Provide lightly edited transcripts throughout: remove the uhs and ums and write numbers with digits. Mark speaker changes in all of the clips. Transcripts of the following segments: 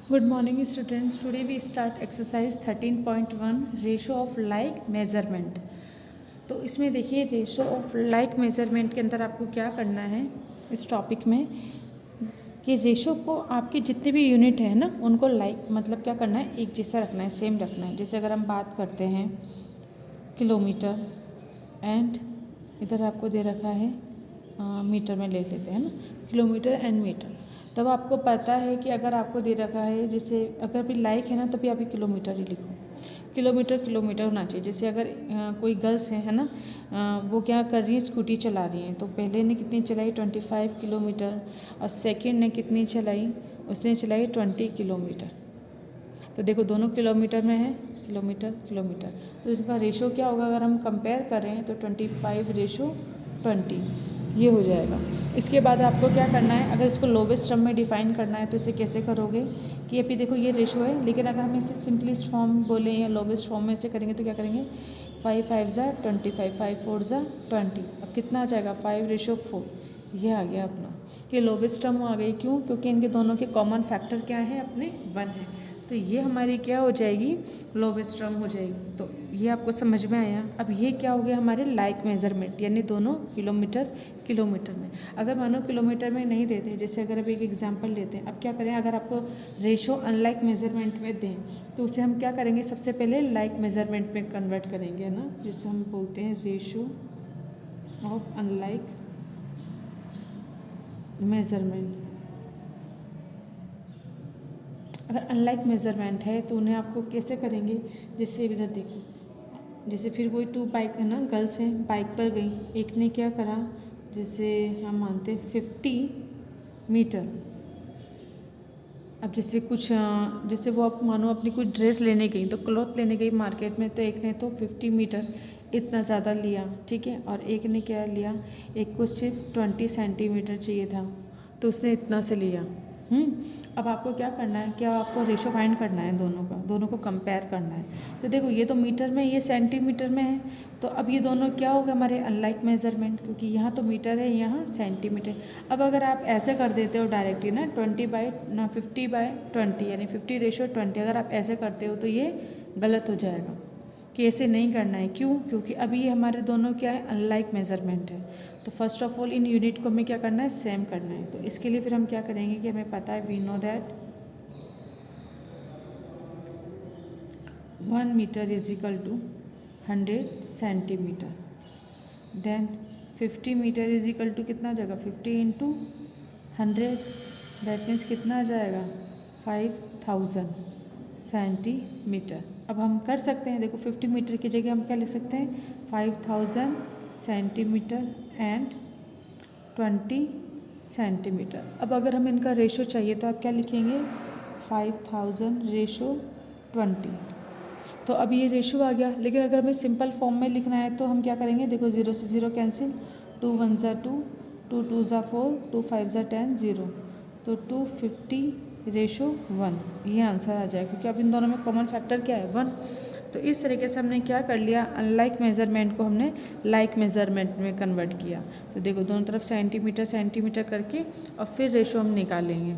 Speaker 1: Good morning students. Today we start exercise 13.1 ratio of like measurement. तो इसमें देखिए ratio of like measurement के अंदर आपको क्या करना है इस टॉपिक में कि रेशो को आपके जितने भी यूनिट है ना उनको लाइक मतलब क्या करना है, एक जैसा रखना है, सेम रखना है। जैसे अगर हम बात करते हैं किलोमीटर एंड इधर आपको दे रखा है मीटर में ले लेते हैं ना, किलोमीटर एंड मीटर। तब आपको पता है कि अगर आपको दे रखा है जैसे अगर भी लाइक है ना तभी आप किलोमीटर ही लिखो, किलोमीटर किलोमीटर होना चाहिए। जैसे अगर कोई गर्ल्स है ना, वो क्या कर रही है, स्कूटी चला रही हैं, तो पहले ने कितनी चलाई 25 किलोमीटर और सेकंड ने कितनी चलाई, उसने चलाई 20 किलोमीटर। तो देखो दोनों किलोमीटर में है, किलोमीटर किलोमीटर, तो इसका रेशो क्या होगा अगर हम कंपेयर करें तो 25:20 ये हो जाएगा। इसके बाद आपको क्या करना है, अगर इसको लोवेस्ट टर्म में डिफाइन करना है तो इसे कैसे करोगे कि अभी देखो ये रेशो है, लेकिन अगर हम इसे सिंपलेस्ट फॉर्म बोलें या लोवेस्ट फॉर्म में इसे करेंगे तो क्या करेंगे, 5×5 = 25, 5×4 = 20। अब कितना आ जाएगा 5:4, ये आ गया अपना, ये लोवेस्ट टर्म आ गई। क्यों? क्योंकि इनके दोनों के कॉमन फैक्टर क्या है, अपने 1 है। तो ये हमारी क्या हो जाएगी, लोवेस्ट टर्म हो जाएगी। तो ये आपको समझ में आया। अब ये क्या हो गया हमारे लाइक मेज़रमेंट, यानी दोनों किलोमीटर किलोमीटर में। अगर मानो किलोमीटर में नहीं देते, जैसे अगर अब एक एग्जांपल लेते हैं, अब क्या करें, अगर आपको रेशो अनलाइक मेज़रमेंट में दें तो उसे हम क्या करेंगे, सबसे पहले लाइक मेज़रमेंट में कन्वर्ट करेंगे, है ना। जैसे हम बोलते हैं रेशो ऑफ अनलाइक मेज़रमेंट। अगर अनलाइक मेज़रमेंट है तो उन्हें आपको कैसे करेंगे, जैसे इधर देखो, जैसे फिर कोई 2 बाइक है ना, गर्ल्स हैं, बाइक पर गई, एक ने क्या करा, जैसे हम मानते हैं 50 मीटर। अब जैसे कुछ जैसे वो आप मानो अपनी कुछ ड्रेस लेने गई, तो क्लॉथ लेने गई मार्केट में, तो एक ने तो 50 मीटर इतना ज़्यादा लिया, ठीक है, और एक ने क्या लिया, एक को सिर्फ 20 सेंटीमीटर चाहिए था, तो उसने इतना से लिया। अब आपको क्या करना है, क्या आपको रेशो फाइंड करना है दोनों का, दोनों को कंपेयर करना है। तो देखो ये तो मीटर में, ये सेंटीमीटर में है, तो अब ये दोनों क्या होगा हमारे अनलाइक मेज़रमेंट, क्योंकि यहाँ तो मीटर है, यहाँ सेंटीमीटर। अब अगर आप ऐसे कर देते हो डायरेक्टली ना 50/20 यानी 50:20, अगर आप ऐसे करते हो तो ये गलत हो जाएगा कि ऐसे नहीं करना है। क्यों? क्योंकि अभी ये हमारे दोनों क्या है, अनलाइक मेज़रमेंट है। तो first of all in unit को हमें क्या करना है, सेम करना है। तो इसके लिए फिर हम क्या करेंगे कि हमें पता है, we know that 1 metre = 100 centimetre. Then 50 metre = कितना आ जाएगा, 50 × 100, दैट मीन्स कितना आ जाएगा 5000 सेंटीमीटर। अब हम कर सकते हैं, देखो 50 मीटर की जगह हम क्या लिख सकते हैं, 5000 सेंटीमीटर एंड 20 सेंटीमीटर। अब अगर हमें इनका रेशो चाहिए तो आप क्या लिखेंगे, 5000:20। तो अब ये रेशो आ गया, लेकिन अगर हमें सिंपल फॉर्म में लिखना है तो हम क्या करेंगे, देखो 0 से 0 कैंसिल, 2 1 = 2, 2 2 = 4, 2 5 = 10, 0, तो 250:1 ये आंसर आ जाएगा, क्योंकि अब इन दोनों में कॉमन फैक्टर क्या है, 1। तो इस तरीके से हमने क्या कर लिया, अनलाइक मेज़रमेंट को हमने लाइक मेज़रमेंट में कन्वर्ट किया। तो देखो दोनों तरफ सेंटीमीटर सेंटीमीटर करके और फिर रेशो हम निकालेंगे।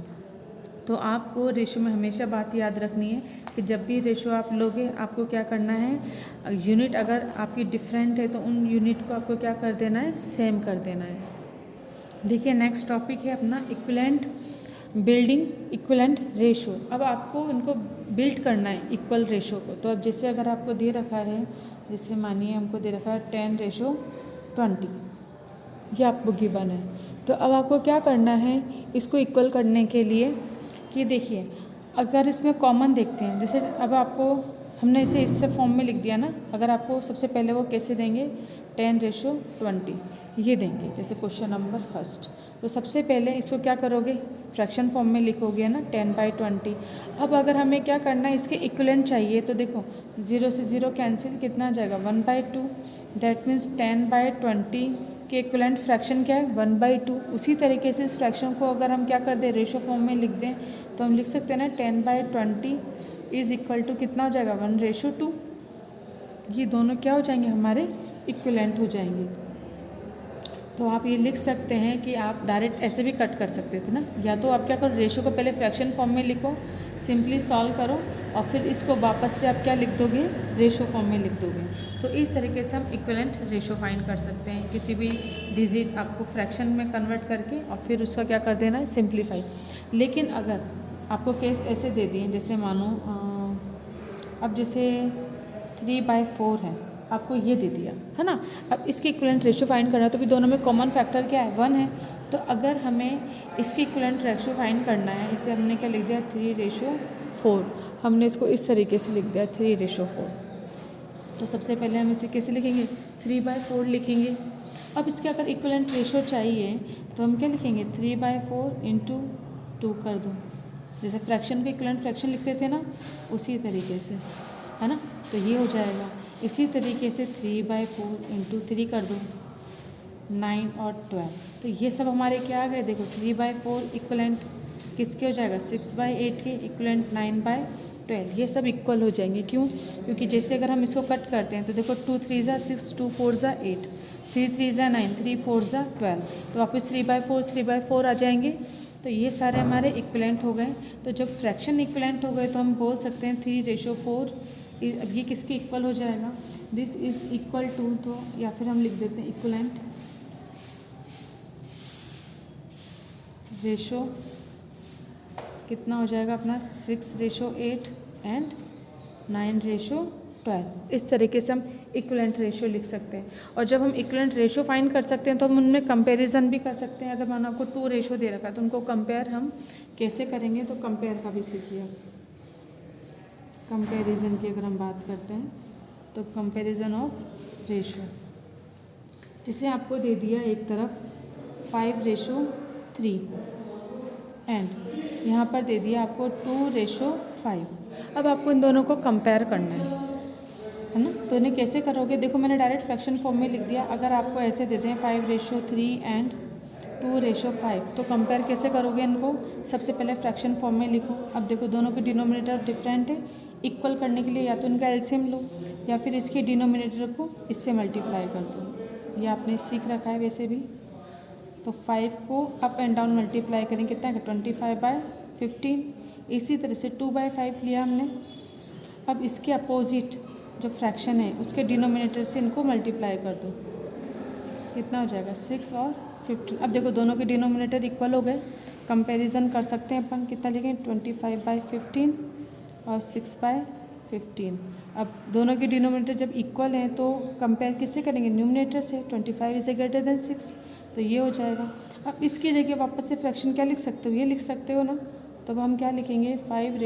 Speaker 1: तो आपको रेशो में हमेशा बात याद रखनी है कि जब भी रेशो आप लोगे, आपको क्या करना है, यूनिट अगर आपकी डिफरेंट है तो उन यूनिट को आपको क्या कर देना है, सेम कर देना है। देखिए नेक्स्ट टॉपिक है अपना इक्विवेलेंट बिल्डिंग इक्विवेलेंट रेशो। अब आपको इनको बिल्ड करना है इक्वल रेशो को। तो अब जैसे अगर आपको दे रखा है, जैसे मानिए हमको दे रखा है 10:20, ये आपको गिवन है। तो अब आपको क्या करना है इसको इक्वल करने के लिए, कि देखिए अगर इसमें कॉमन देखते हैं, जैसे अब आपको हमने इसे इससे फॉर्म में लिख दिया ना, अगर आपको सबसे पहले वो कैसे देंगे, 10:20 ये देंगे, जैसे क्वेश्चन नंबर फर्स्ट। तो सबसे पहले इसको क्या करोगे, फ्रैक्शन फॉर्म में लिखोगे ना 10/20। अब अगर हमें क्या करना है, इसके इक्विवेलेंट चाहिए, तो देखो 0 से 0 कैंसिल, कितना आ जाएगा 1/2, दैट मीन्स 10/20 के इक्विवेलेंट फ्रैक्शन क्या है, 1/2। उसी तरीके से इस फ्रैक्शन को अगर हम क्या कर दें, रेशो फॉर्म में लिख दें, तो हम लिख सकते हैं ना 10/20 = कितना हो जाएगा, 1:2। ये दोनों क्या हो जाएंगे, हमारे इक्विवेलेंट हो जाएंगे। तो आप ये लिख सकते हैं कि आप डायरेक्ट ऐसे भी कट कर सकते थे ना, या तो आप क्या करो, रेशो को पहले फ्रैक्शन फॉर्म में लिखो, सिंपली सॉल्व करो और फिर इसको वापस से आप क्या लिख दोगे, रेशो फॉर्म में लिख दोगे। तो इस तरीके से हम इक्विवेलेंट रेशो फाइंड कर सकते हैं, किसी भी डिजिट आपको फ्रैक्शन में कन्वर्ट करके और फिर उसका क्या कर देना है, सिंप्लीफाई। लेकिन अगर आपको केस ऐसे दे दिए, जैसे मानो अब जैसे 3/4 है, आपको ये दे दिया है ना। अब इसके इक्विवेलेंट रेशो फाइंड करना है तो भी दोनों में कॉमन फैक्टर क्या है, 1 है। तो अगर हमें इसके इक्विवेलेंट रेशो फाइंड करना है, इसे हमने क्या लिख दिया, 3/4। हमने इसको इस तरीके से लिख दिया 3/4। तो सबसे पहले हम इसे कैसे लिखेंगे, 3/4 लिखेंगे। अब इसके अगर इक्विवेलेंट रेशो चाहिए तो हम क्या लिखेंगे, 3/4 × 2 कर दो। जैसे फ्रैक्शन के इक्विवेलेंट फ्रैक्शन लिखते थे ना, उसी तरीके से, है ना। तो ये हो जाएगा। इसी तरीके से 3/4 × 3 कर दो, 9 और 12। तो ये सब हमारे क्या आ गए, देखो 3/4 इक्विवेलेंट किसके हो जाएगा, 6/8 के, इक्विवेलेंट 9/12। ये सब इक्वल हो जाएंगे। क्यों, क्योंकि जैसे अगर हम इसको कट करते हैं तो देखो 2 3 ज़ा 6, 2 4 ज़ा 8, 3 3 ज़ा 9, 3 4 ज़ा 12। तो वापस 3/4 आ जाएंगे। तो ये सारे हमारे इक्विवेलेंट हो गए। तो जब फ्रैक्शन इक्विवेलेंट हो गए तो हम बोल सकते हैं 3/4। अब ये किसके इक्वल हो जाएगा, दिस इज इक्वल टू, तो या फिर हम लिख देते हैं इक्विवेलेंट रेशो कितना हो जाएगा अपना, 6/8 एंड 9/12। इस तरीके से हम इक्विवेलेंट रेशो लिख सकते हैं। और जब हम इक्विवेलेंट रेशो फाइंड कर सकते हैं तो हम उनमें कंपैरिजन भी कर सकते हैं। अगर मानो आपको 2 रेशो दे रखा है तो उनको कंपेयर हम कैसे करेंगे, तो कंपेयर का भी सीखिए। कंपैरिजन की अगर हम बात करते हैं तो कंपैरिजन ऑफ रेशो, जिसे आपको दे दिया एक तरफ 5/3 एंड यहाँ पर दे दिया आपको 2/5। अब आपको इन दोनों को कंपेयर करना है ना। तो इन्हें कैसे करोगे, देखो मैंने डायरेक्ट फ्रैक्शन फॉर्म में लिख दिया। अगर आपको ऐसे देते हैं 5/3 एंड 2/5, तो कंपेयर कैसे करोगे इनको, सबसे पहले फ्रैक्शन फॉर्म में लिखो। अब देखो दोनों के डिनोमिनेटर डिफरेंट है, इक्वल करने के लिए या तो इनका एलसीएम लो या फिर इसके डिनोमिनेटर को इससे मल्टीप्लाई कर दो। ये आपने सीख रखा है वैसे भी। तो 5 को अप एंड डाउन मल्टीप्लाई करें, कितना है 25/15। इसी तरह से 2/5 लिया हमने। अब इसके अपोजिट जो फ्रैक्शन है उसके डिनोमिनेटर से इनको मल्टीप्लाई कर दो, कितना हो जाएगा 6 और 15। अब देखो दोनों के डिनोमिनेटर इक्वल हो गए। कंपैरिजन कर सकते हैं अपन, कितना लिखें 25/15 और 6/15। अब दोनों के डिनोमिनेटर जब इक्वल हैं तो कंपेयर किससे करेंगे, न्यूमिनेटर से। 25 इज ग्रेटर देन 6, तो ये हो जाएगा। अब इसकी जगह वापस से फ्रैक्शन क्या लिख सकते हो, ये लिख सकते हो ना। तो अब हम क्या लिखेंगे 5